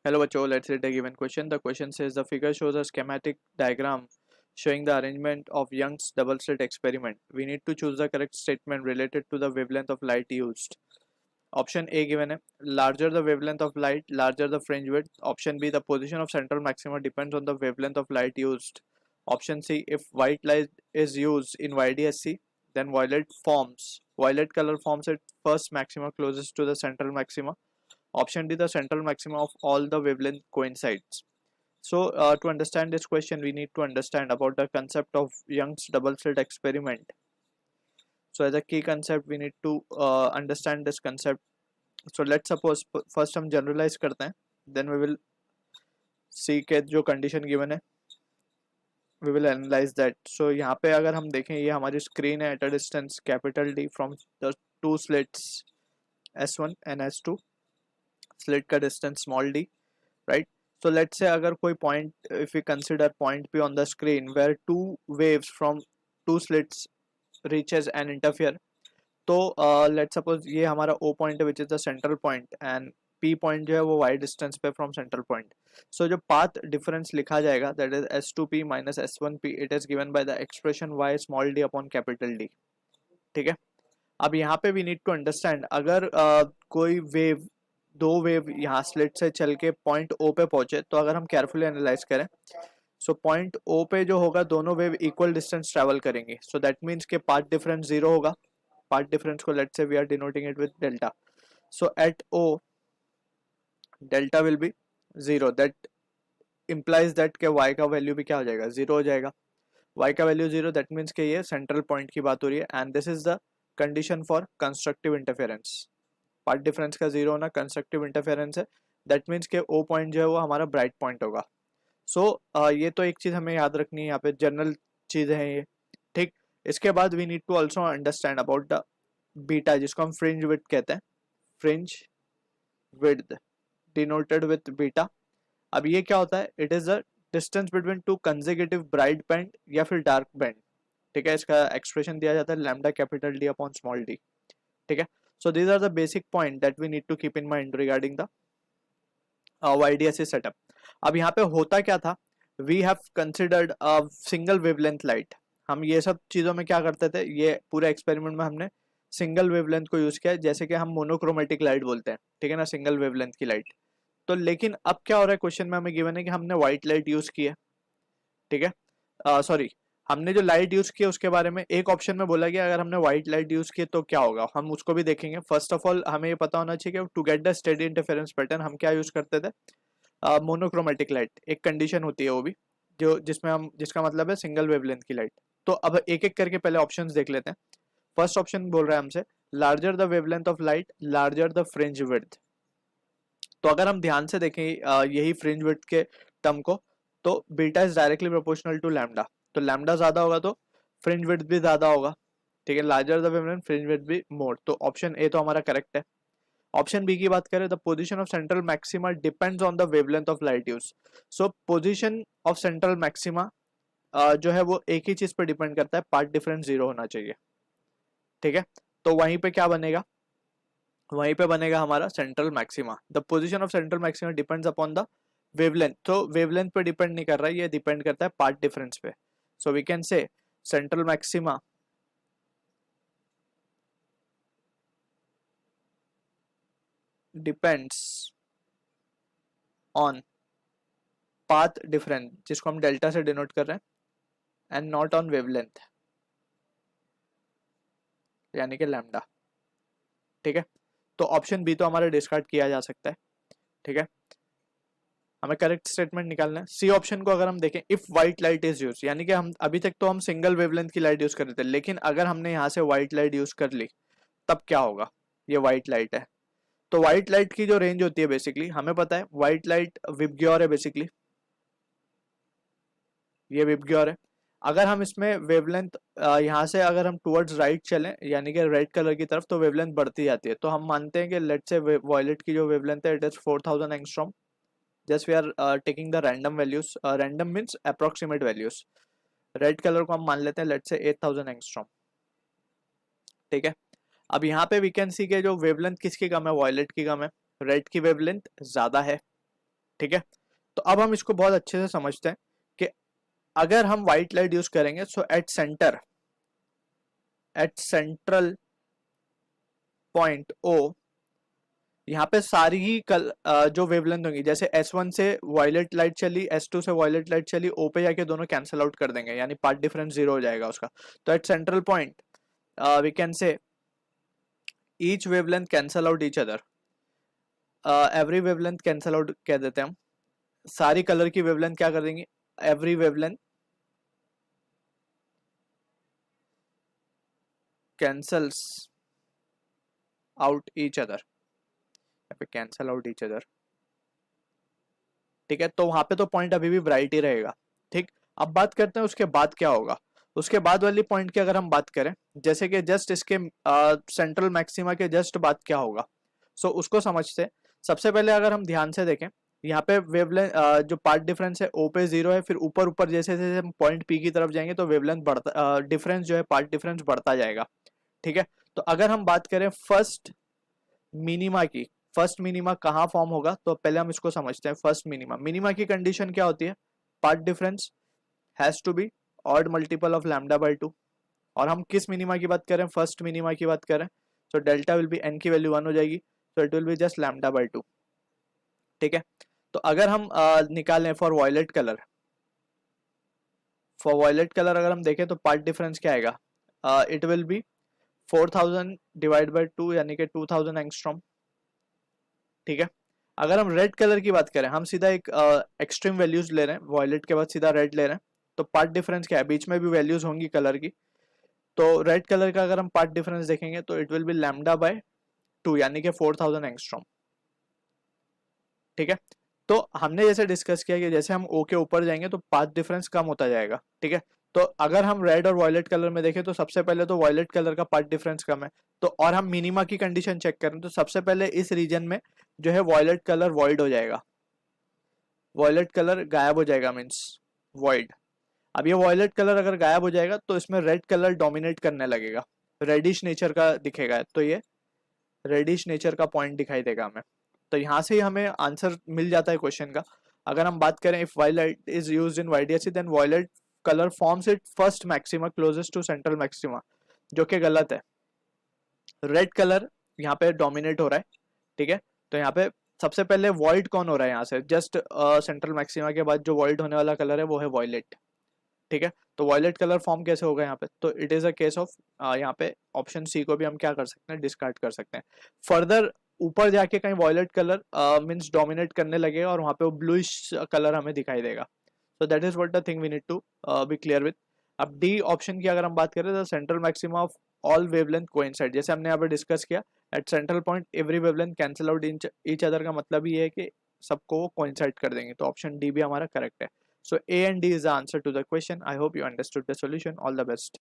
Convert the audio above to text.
Hello, Bacho. Let's read a given question. The question says the figure shows a schematic diagram showing the arrangement of Young's double slit experiment. We need to choose the correct statement related to the wavelength of light used. Option A given है, larger the wavelength of light, larger the fringe width. Option B, the position of central maxima depends on the wavelength of light used. Option C, if white light is used in YDSC, then violet color forms its first maxima closest to the central maxima. Option D, the central maxima of all the wavelength coincides. So to understand this question, we need to understand about the concept of Young's double slit experiment. So as a key concept, we need to understand this concept. So let's suppose first हम generalize करते हैं, then we will see के जो condition given है, we will analyze that. So यहाँ पे अगर हम देखें, ये हमारी screen है at a distance capital D from the two slits S1 and S2. Slit का distance small d, right? So let's say अगर कोई point, if we consider point P on the screen where two waves from two slits reaches and interfere, तो let's suppose ये हमारा O point है which is the central point and P point जो है वो y distance पे from central point. So जो path difference लिखा जाएगा that is S2P minus S1P, it is given by the expression y small d upon capital D. ठीक है, अब यहाँ पे we need to understand अगर कोई वेव, दो वेव यहाँ स्लिट से चल के पॉइंट ओ पे पहुंचे, तो अगर हम केयरफुली एनालाइज करें, सो पॉइंट ओ पे जो होगा दोनों वेव इक्वल डिस्टेंस ट्रेवल करेंगे. सो दैट मीन्स के पाथ डिफरेंस जीरो होगा. पाथ डिफरेंस को let's say we are denoting it with delta. So at O delta will be zero. That implies that के y का value भी क्या हो जाएगा, जीरो हो जाएगा. y का वैल्यू जीरो, दैट मीन्स के ये सेंट्रल पॉइंट की बात हो रही है and this is the condition for constructive interference. Path difference का जीरो होना कंस्ट्रक्टिव इंटरफेरेंस है. दैट मीन्स के ओ पॉइंट जो है वो हमारा ब्राइट पॉइंट होगा. सो ये तो एक चीज हमें याद रखनी है, यहाँ पे जनरल चीज है ये. ठीक, इसके बाद we need to also understand about the beta, जिसको हम फ्रिंज विड्थ कहते हैं. Fringe width denoted with beta. अब ये क्या होता है, it is the distance between two consecutive bright band या फिर डार्क बैंड. ठीक है, इसका एक्सप्रेशन दिया जाता है lambda capital D upon small D. ठीक है, so these are the basic point that we need to keep in mind regarding the YDSC setup. अब यहाँ पे होता क्या था, we have considered a single wavelength light. हम ये सब चीज़ों में क्या करते थे, ये पूरे एक्सपेरिमेंट में हमने सिंगल वेवलेंथ को यूज किया, जैसे कि हम मोनोक्रोमेटिक लाइट बोलते हैं. ठीक है ना, सिंगल वेवलेंथ की लाइट. तो लेकिन अब क्या हो रहा है, क्वेश्चन में हमें गिवन है कि हमने व्हाइट लाइट यूज की है. ठीक है, सॉरी, हमने जो लाइट यूज की है उसके बारे में एक ऑप्शन में बोला गया अगर हमने व्हाइट लाइट यूज की तो क्या होगा, हम उसको भी देखेंगे. फर्स्ट ऑफ ऑल हमें ये पता होना चाहिए कि to get the steady interference pattern हम क्या यूज करते थे, मोनोक्रोमेटिक लाइट. एक कंडीशन होती है वो भी, जो जिसमें हम, जिसका मतलब है सिंगल वेवलेंथ की लाइट. तो अब एक एक करके पहले ऑप्शंस देख लेते हैं. फर्स्ट ऑप्शन बोल रहा है हमसे larger the wavelength of light, larger the fringe width. तो अगर हम ध्यान से देखें यही फ्रिंज विड्थ के टर्म को, तो beta is directly proportional to lambda. तो लैम्डा ज्यादा होगा तो फ्रिंज विड्थ भी ज्यादा होगा. ठीक है, larger the wavelength fringe width भी मोर. तो ऑप्शन ए तो हमारा करेक्ट है. ऑप्शन बी की बात करें, the position of central maxima depends on the wavelength of light use. So position of central maxima जो है वो एक ही चीज पर डिपेंड करता है, पार्ट डिफरेंस जीरो होना चाहिए. ठीक है, तो वहीं पे क्या बनेगा, वहीं पे बनेगा हमारा central maxima. The position of central maxima depends upon the wavelength. तो वेवलेंथ पे डिपेंड नहीं कर रहा है, ये डिपेंड करता है पार्ट डिफरेंस पे. So we can say central maxima depends on path difference, जिसको हम डेल्टा से डिनोट कर रहे हैं, एंड नॉट ऑन वेवलेंथ यानी कि लैम्डा. ठीक है, तो ऑप्शन बी तो हमारा डिस्कार्ड किया जा सकता है. ठीक है, हमें करेक्ट स्टेटमेंट निकालना है. सी ऑप्शन को अगर हम देखें, if white light is use, यानी कि हम अभी तक तो हम सिंगल वेवलेंथ की लाइट यूज कर रहे थे, लेकिन अगर हमने यहाँ से व्हाइट लाइट यूज कर ली तब क्या होगा. ये व्हाइट लाइट है, तो व्हाइट लाइट की जो रेंज होती है बेसिकली हमें पता है, व्हाइट लाइट विबग्योर है बेसिकली, ये विबग्योर है. अगर हम इसमें वेवलेंथ यहाँ से अगर हम टुवर्ड्स राइट चलें यानी कि रेड कलर की तरफ, तो वेवलेंथ बढ़ती जाती है. तो हम मानते हैं कि लेट्स से वॉयलेट की जो वेवलेंथ है it is 4000 angstrom. Just we are taking the random values, random means approximate values. Red colour को हम मान लेते हैं लेट्स से 8000 एंगस्ट्रॉम. ठीक है, अब यहाँ पे वी कैन सी के जो वेवलेंथ किसकी कम है, वॉयलेट की कम है, रेड की वेवलेंथ ज्यादा है. ठीक है, तो अब हम इसको बहुत अच्छे से समझते हैं कि अगर हम व्हाइट लाइट यूज करेंगे सो एट सेंट्रल पॉइंट ओ, यहाँ पे सारी ही जो वेवलेंथ होंगी, जैसे S1 से वायलेट लाइट चली, S2 से वायलेट लाइट चली, O पे जाके दोनों कैंसिल आउट कर देंगे, यानी पाथ डिफरेंस 0 हो जाएगा उसका। तो at central point we can say each wavelength cancel out each other, every wavelength cancel out कह देते हैं हम, सारी कलर की वेवलेंथ क्या कर देंगे, every wavelength cancels out each other, पे कैंसल आउट ईच अदर। ठीक है, तो वहां पे तो पॉइंट अभी भी ब्राइट ही रहेगा। ठीक, अब बात करते हैं उसके बाद क्या होगा। उसके बाद वाली पॉइंट की अगर हम बात करें, जैसे कि जस्ट इसके सेंट्रल मैक्सिमा के जस्ट बाद क्या होगा, सो उसको समझते हैं। सबसे पहले अगर हम ध्यान से देखें, यहाँ पे वेवलेंथ जो पार्ट डिफरेंस है ओ पे 0 है, फिर ऊपर ऊपर जैसे जैसे हम पॉइंट पी की तरफ जाएंगे तो वेवलेंथ बढ़ता, डिफरेंस जो है पार्ट डिफरेंस बढ़ता जाएगा। ठीक है, तो अगर हम बात करें मिनिमा की फर्स्ट मिनिमा कहाँ फॉर्म होगा, तो पहले हम इसको समझते हैं। फर्स्ट मिनिमा, मिनिमा की कंडीशन क्या होती है, path difference has to be odd multiple of lambda by 2। और हम किस मिनिमा की बात करें, फर्स्ट मिनिमा की बात करें, तो डेल्टा विल बी एन की वैल्यू 1 हो जाएगी, तो it will be just lambda by 2। ठीक है, तो अगर हम निकालें फॉर वायलेट कलर अगर हम देखें तो पार्ट डिफरेंस क्या आएगा, it will be 4000 divide by 2 यानी कि 2000 एंगस्ट्रॉम। ठीक है, अगर हम रेड कलर की बात करें, हम सीधा एक एक्सट्रीम वैल्यूज ले रहे हैं, वॉयलेट के बाद सीधा रेड ले रहे हैं, तो पार्ट डिफरेंस क्या है, बीच में भी वैल्यूज होंगी कलर की। तो रेड कलर का अगर हम पार्ट डिफरेंस देखेंगे तो it will be lambda by 2 यानी कि 4000 एंगस्ट्रॉम। ठीक है, तो हमने जैसे डिस्कस किया कि जैसे हम ओ के ऊपर जाएंगे तो पाथ डिफरेंस कम होता जाएगा। ठीक है, तो अगर हम रेड और वॉयलेट कलर में देखें तो सबसे पहले तो वॉयलेट कलर का पाथ डिफरेंस कम है, तो और हम मिनिमा की कंडीशन चेक करें तो सबसे पहले इस रीजन में जो है वॉयलेट कलर वॉइड हो जाएगा, वॉयलेट कलर गायब हो जाएगा, मीन्स वॉइड। अब ये वॉयलेट कलर अगर गायब हो जाएगा तो इसमें रेड कलर डोमिनेट करने लगेगा, रेडिश नेचर का दिखेगा, तो ये रेडिश नेचर का पॉइंट दिखाई देगा हमें। तो यहाँ से ही हमें आंसर मिल जाता है क्वेश्चन का। अगर हम बात करें, if violet is used in YDSC then violet colour forms it first maxima closest to central maxima, जो कि गलत है। रेड कलर यहाँ पे डोमिनेट हो रहा है। ठीक है, तो यहाँ पे सबसे पहले वॉइड कौन हो रहा है, यहाँ से जस्ट सेंट्रल मैक्सिमा के बाद जो वॉइड होने वाला कलर है वो है वॉयलेट। ठीक है, तो वॉयलेट कलर फॉर्म कैसे होगा यहाँ पे, तो it is a case of, यहाँ पे ऑप्शन सी को भी हम क्या कर सकते हैं, डिस्कार्ड कर सकते हैं। फर्दर ऊपर जाके कहीं वॉयलेट कलर मींस डोमिनेट करने लगेगा और वहां पे वो ब्लूइश कलर हमें दिखाई देगा। So that is what the thing we need to be clear with. अब डी ऑप्शन की अगर हम बात करें, तो central maxima of all wavelength coincide, जैसे हमने यहाँ पे डिस्कस किया, at central point every wavelength cancel out each other का मतलब ये है कि सबको वो कोइंसाइड कर देंगे, तो ऑप्शन डी भी हमारा करेक्ट है। So A and D is the answer to the question. I hope you understood the solution. All the best.